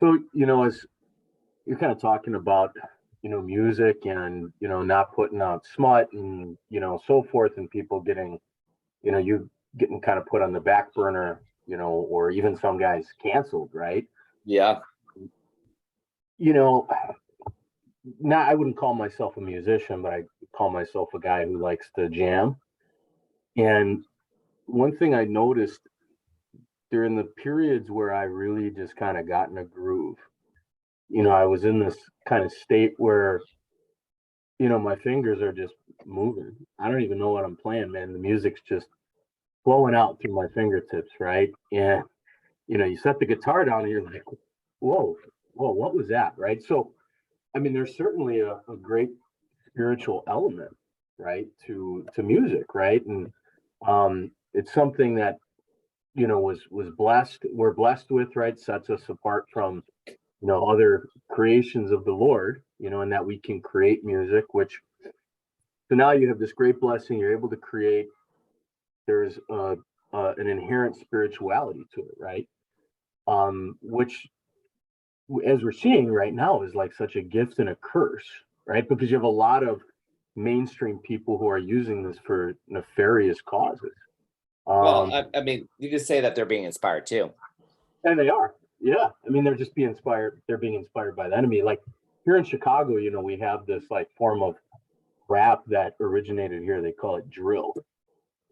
So, as you're kind of talking about, music and, not putting out smut and, so forth, and people getting, you getting kind of put on the back burner, or even some guys canceled, right? Yeah. You know, not, I wouldn't call myself a musician, but I call myself a guy who likes to jam. And one thing I noticed during the periods where I really just kind of got in a groove, I was in this kind of state where, my fingers are just moving. I don't even know what I'm playing, man. The music's just flowing out through my fingertips, right? And, you set the guitar down and you're like, whoa, whoa, what was that, right? So, I mean, there's certainly a great spiritual element, right, to music, right? And it's something that, was blessed, we're blessed with, right? Sets us apart from, other creations of the Lord, and that we can create music, which, so now you have this great blessing, you're able to create. There's an inherent spirituality to it, right? Which, as we're seeing right now, is like such a gift and a curse, right? Because you have a lot of mainstream people who are using this for nefarious causes. Well, Um, I mean, you could say that they're being inspired too. and they are, yeah. I mean, they're just being inspired. They're being inspired by the enemy. Like here in Chicago, we have this like form of rap that originated here. They call it drill.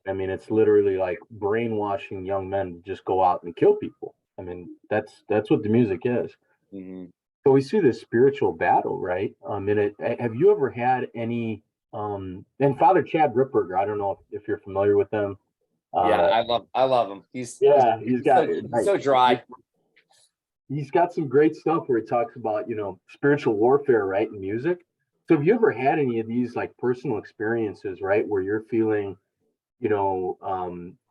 I mean, it's literally like brainwashing young men to just go out and kill people. I mean, that's what the music is. Mhm. So we see this spiritual battle, right? In it, have you ever had any? And Father Chad Ripperger, I don't know if you're familiar with them. Yeah, Uh, I love him. yeah, He's so dry. he's got some great stuff where he talks about spiritual warfare, right, in music. So have you ever had any of these like personal experiences, right, where you're feeling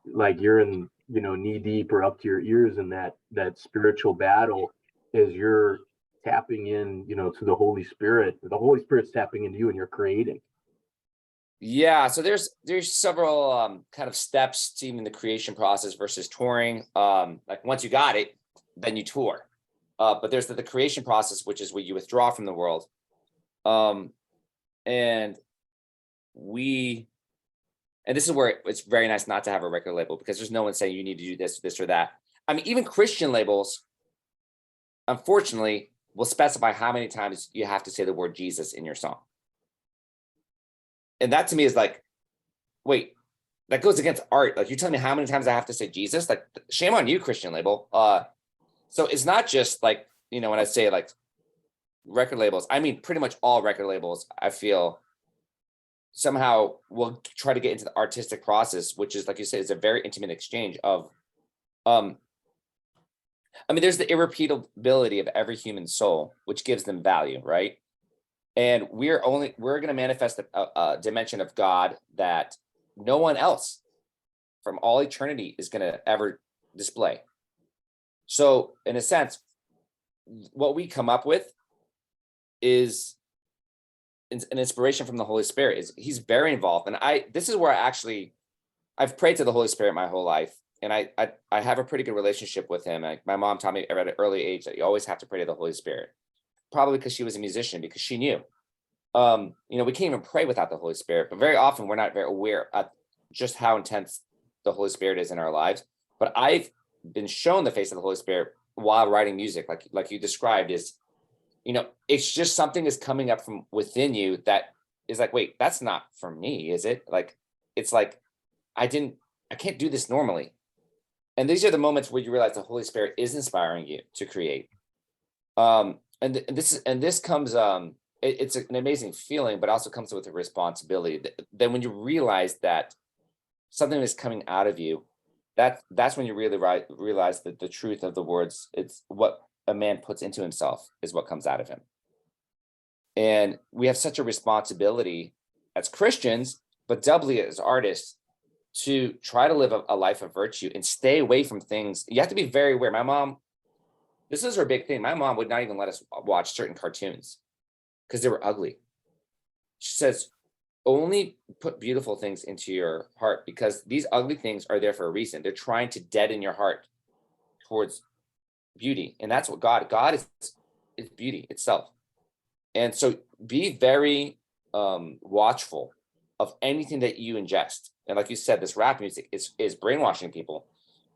like you're in, knee deep or up to your ears in that spiritual battle as you're tapping in, to the Holy Spirit. The Holy Spirit's tapping into you and you're creating. Yeah, so there's several kind of steps to even the creation process versus touring. Like once you got it, then you tour. But there's the creation process, which is where you withdraw from the world. Um, and we and this is where it's very nice not to have a record label because there's no one saying you need to do this or that. I mean, even Christian labels, unfortunately, will specify how many times you have to say the word Jesus in your song. And that to me is like, wait, that goes against art. Like, you telling me how many times I have to say Jesus? Like, shame on you, Christian label. So it's not just like, when I say like record labels, I mean pretty much all record labels, I feel somehow will try to get into the artistic process, which is, like you said, is a very intimate exchange of I mean, there's the irrepeatability of every human soul, which gives them value, right? And we're going to manifest a dimension of God that no one else from all eternity is going to ever display. So in a sense, what we come up with is an inspiration from the Holy Spirit. Is He's very involved. And this is where I've prayed to the Holy Spirit my whole life. And I have a pretty good relationship with him. My mom taught me at an early age that you always have to pray to the Holy Spirit, probably because she was a musician, because she knew. We can't even pray without the Holy Spirit, but very often we're not very aware of just how intense the Holy Spirit is in our lives. But I've been shown the face of the Holy Spirit while writing music, like you described, is, it's just something is coming up from within you that is like, wait, that's not for me, is it? Like, it's like, I can't do this normally. And these are the moments where you realize the Holy Spirit is inspiring you to create. This comes, it's an amazing feeling, but also comes with a responsibility. Then when you realize that something is coming out of you, that's when you really realize that the truth of the words, it's what a man puts into himself is what comes out of him. And we have such a responsibility as Christians, but doubly as artists, to try to live a life of virtue and stay away from things. You have to be very aware. My mom, this is her big thing. My mom would not even let us watch certain cartoons because they were ugly. She says, only put beautiful things into your heart because these ugly things are there for a reason. They're trying to deaden your heart towards beauty, and that's what God is beauty itself. And so be very watchful of anything that you ingest. And like you said, this rap music is brainwashing people.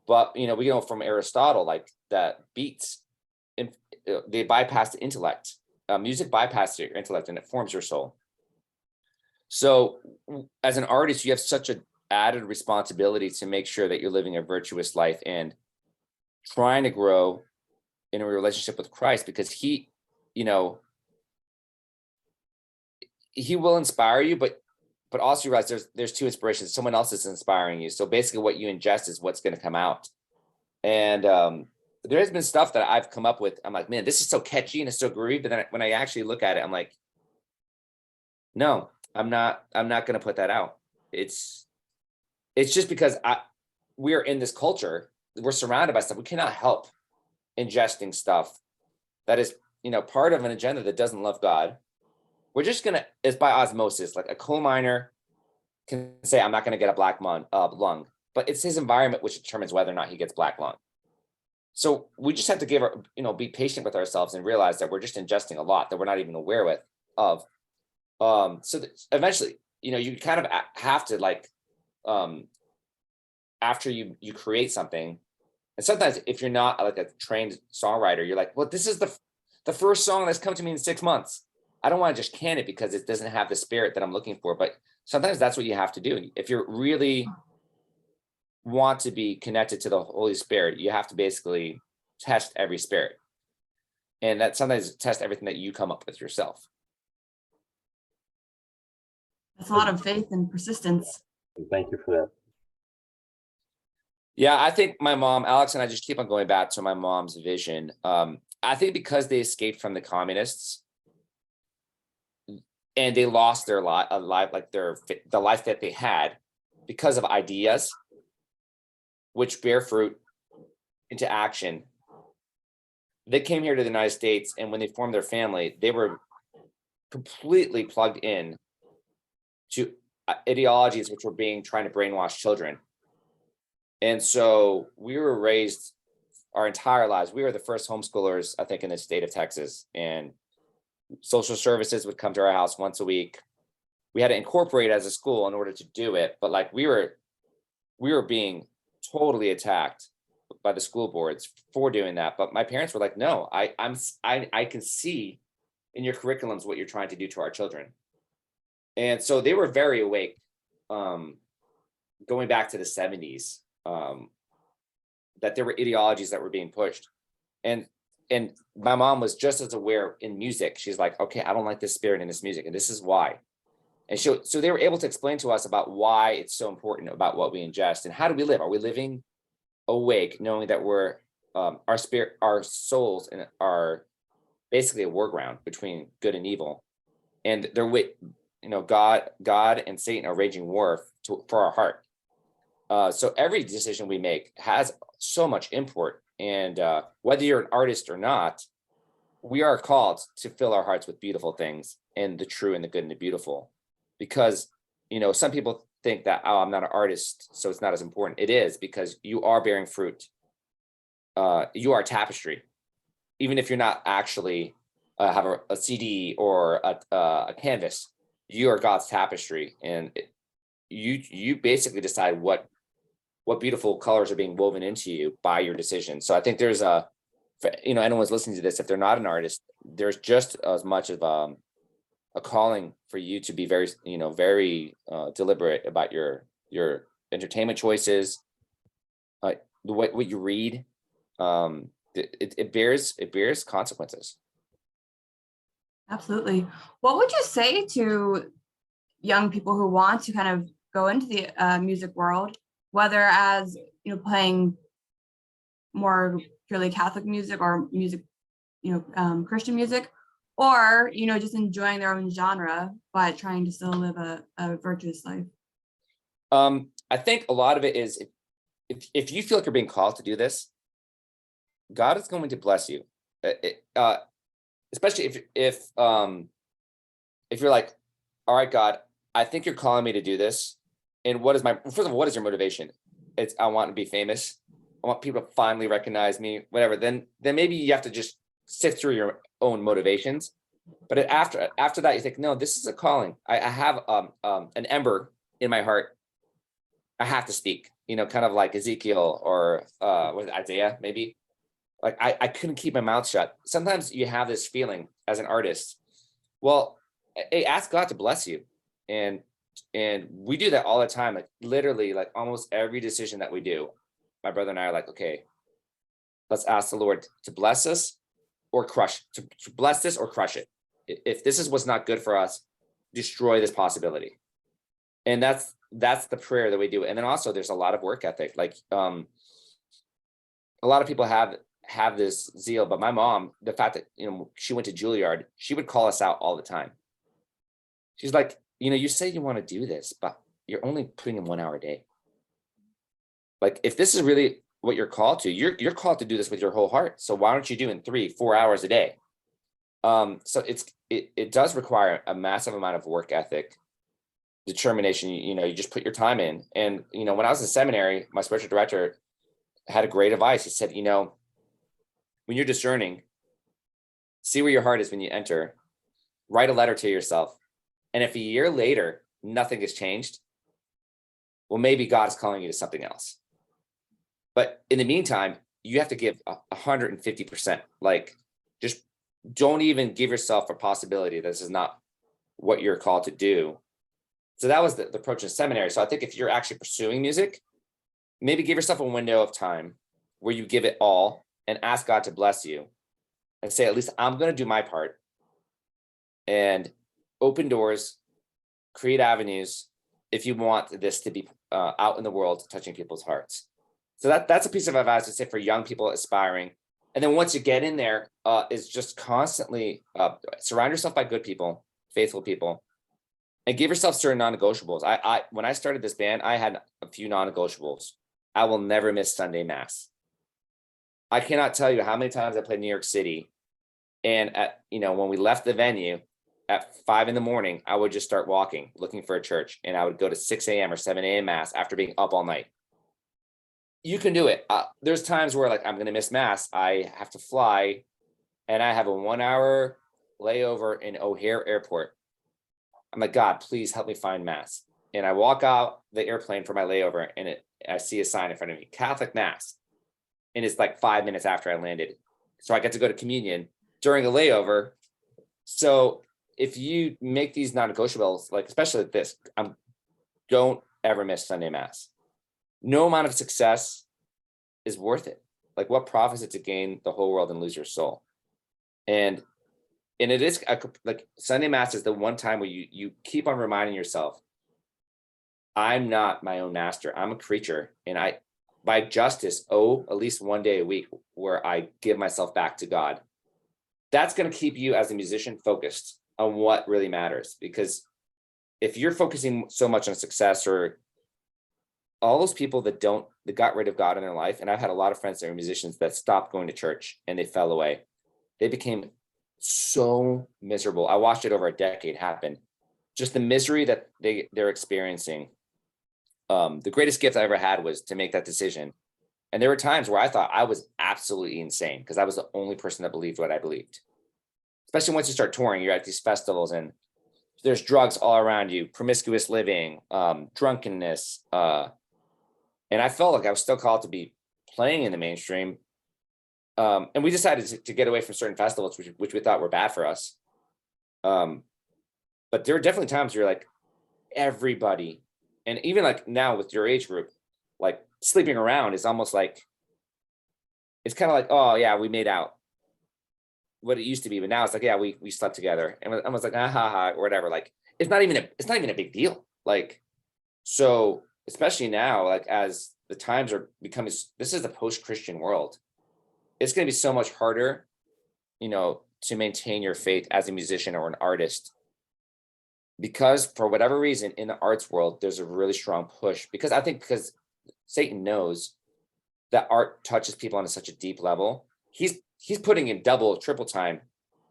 But we know from Aristotle, like, that beats, they bypass the intellect. Music bypasses your intellect, and it forms your soul. So as an artist, you have such an added responsibility to make sure that you're living a virtuous life and trying to grow in a relationship with Christ, because he will inspire you, but also you realize there's two inspirations. Someone else is inspiring you. So basically what you ingest is what's going to come out. And there has been stuff that I've come up with. I'm like, man, this is so catchy and it's so groovy. But then when I actually look at it, I'm like, no, I'm not going to put that out. It's just because we're in this culture, we're surrounded by stuff. We cannot help ingesting stuff that is, part of an agenda that doesn't love God. We're just it's by osmosis. Like a coal miner can say, I'm not going to get a black lung, but it's his environment which determines whether or not he gets black lung. So we just have to be patient with ourselves and realize that we're just ingesting a lot that we're not even aware of. So eventually, you kind of have to, like, after you create something, and sometimes if you're not like a trained songwriter, you're like, well, this is the first song that's come to me in 6 months. I don't want to just can it because it doesn't have the spirit that I'm looking for. But sometimes that's what you have to do. If you really want to be connected to the Holy Spirit, you have to basically test every spirit. And that sometimes test everything that you come up with yourself. That's a lot of faith and persistence. Thank you for that. Yeah, I think my mom, Alex, and I just keep on going back to my mom's vision. I think because they escaped from the communists and they lost their life, like the life that they had because of ideas, which bear fruit into action. They came here to the United States, and when they formed their family, they were completely plugged in to ideologies which were trying to brainwash children. And so we were raised our entire lives. We were the first homeschoolers, I think, in the state of Texas, and social services would come to our house once a week. We had to incorporate as a school in order to do it, but like we were being totally attacked by the school boards for doing that. But my parents were like, no, I can see in your curriculums what you're trying to do to our children. And so they were very awake, going back to the 70s, that there were ideologies that were being pushed. And my mom was just as aware in music. She's like, okay, I don't like this spirit in this music, and this is why. And so they were able to explain to us about why it's so important about what we ingest and how do we live. Are we living awake, knowing that we're our spirit, our souls, and are basically a war ground between good and evil, and they're God and Satan are raging war for our heart. So every decision we make has so much import, and whether you're an artist or not, we are called to fill our hearts with beautiful things and the true and the good and the beautiful. Because some people think that, oh, I'm not an artist, so it's not as important. It is, because you are bearing fruit. You are a tapestry, even if you're not actually have a CD or a canvas. You are God's tapestry, and you basically decide what beautiful colors are being woven into you by your decision. So I think there's anyone's listening to this, if they're not an artist, there's just as much of a calling for you to be very deliberate about your entertainment choices, what you read. It bears consequences. Absolutely. What would you say to young people who want to kind of go into the music world, whether as playing more purely Catholic music or music, Christian music, or just enjoying their own genre but trying to still live a virtuous life? I think a lot of it is, if you feel like you're being called to do this, God is going to bless you. Especially if you're like, all right, God, I think you're calling me to do this. And what is your motivation? It's, I want to be famous. I want people to finally recognize me, whatever, then maybe you have to just sift through your own motivations. But after that, you think, no, this is a calling. I have an ember in my heart. I have to speak, kind of like Ezekiel or was it Isaiah, maybe. Like I couldn't keep my mouth shut. Sometimes you have this feeling as an artist. Well, hey, ask God to bless you. And we do that all the time. Like literally, like almost every decision that we do, my brother and I are like, okay, let's ask the Lord to bless us or crush, to bless this or crush it. If this is what's not good for us, destroy this possibility. And that's the prayer that we do. And then also there's a lot of work ethic. Like a lot of people have this zeal, but my mom, the fact that, she went to Juilliard, she would call us out all the time. She's like, you say you want to do this, but you're only putting in 1 hour a day. Like, if this is really what you're called to, you're called to do this with your whole heart. So why aren't you doing 3-4 hours a day? So it does require a massive amount of work ethic, determination. You just put your time in. And, when I was in seminary, my spiritual director had a great advice. He said, when you're discerning, see where your heart is when you enter, write a letter to yourself. And if a year later, nothing has changed, well, maybe God is calling you to something else. But in the meantime, you have to give 150%. Like, just don't even give yourself a possibility this is not what you're called to do. So that was the approach in seminary. So I think if you're actually pursuing music, maybe give yourself a window of time where you give it all and ask God to bless you and say, at least I'm going to do my part, and open doors, create avenues if you want this to be out in the world, touching people's hearts. So that's a piece of advice to say for young people aspiring. And then once you get in there, is just constantly surround yourself by good people, faithful people, and give yourself certain non-negotiables. I when I started this band, I had a few non-negotiables. I will never miss Sunday Mass. I cannot tell you how many times I played New York City, and when we left the venue at 5 a.m, I would just start walking, looking for a church, and I would go to 6 a.m. or 7 a.m. Mass after being up all night. You can do it. There's times where, like, I'm going to miss Mass. I have to fly, and I have a 1 hour layover in O'Hare Airport. I'm like, God, please help me find Mass. And I walk out the airplane for my layover, and I see a sign in front of me, Catholic Mass. And it's like 5 minutes after I landed. So I get to go to communion during a layover. So if you make these non-negotiables, like especially like this, don't ever miss Sunday Mass. No amount of success is worth it. Like, what profit is it to gain the whole world and lose your soul? And it is like Sunday Mass is the one time where you keep on reminding yourself, I'm not my own master. I'm a creature, and I, by justice, owe at least 1 day a week where I give myself back to God. That's going to keep you as a musician focused on what really matters. Because if you're focusing so much on success, or all those people that got rid of God in their life, and I've had a lot of friends that are musicians that stopped going to church and they fell away. They became so miserable. I watched it over a decade happen. Just the misery that they're experiencing. The greatest gift I ever had was to make that decision. And there were times where I thought I was absolutely insane because I was the only person that believed what I believed. Especially once you start touring, you're at these festivals and there's drugs all around you, promiscuous living, drunkenness. And I felt like I was still called to be playing in the mainstream. And we decided to get away from certain festivals, which we thought were bad for us. But there were definitely times where you're like, everybody, and even like now with your age group, like sleeping around is almost like, it's kind of like, oh yeah, we made out. What it used to be, but now it's like, yeah, we slept together, and I was like, ah, ha, ha, or whatever. Like, it's not even a big deal. Like, so especially now, like as the times are becoming, this is the post-Christian world. It's going to be so much harder, to maintain your faith as a musician or an artist, because for whatever reason in the arts world, there's a really strong push, because Satan knows that art touches people on such a deep level. He's putting in double, triple time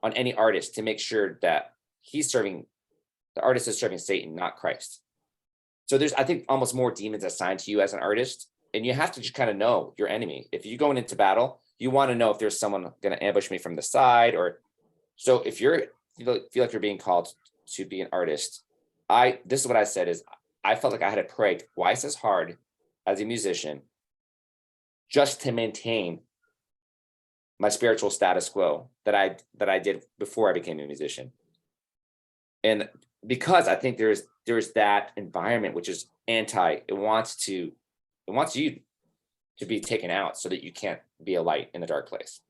on any artist to make sure that the artist is serving Satan, not Christ. So there's, I think, almost more demons assigned to you as an artist you have to just kind of know your enemy. If you're going into battle, you want to know if there's someone going to ambush me from the side. Or so if you feel like you're being called to be an artist, this is what I said is I felt like I had to pray twice as hard as a musician just to maintain my spiritual status quo that I did before I became a musician. And because I think there's that environment which is it wants you to be taken out so that you can't be a light in a dark place.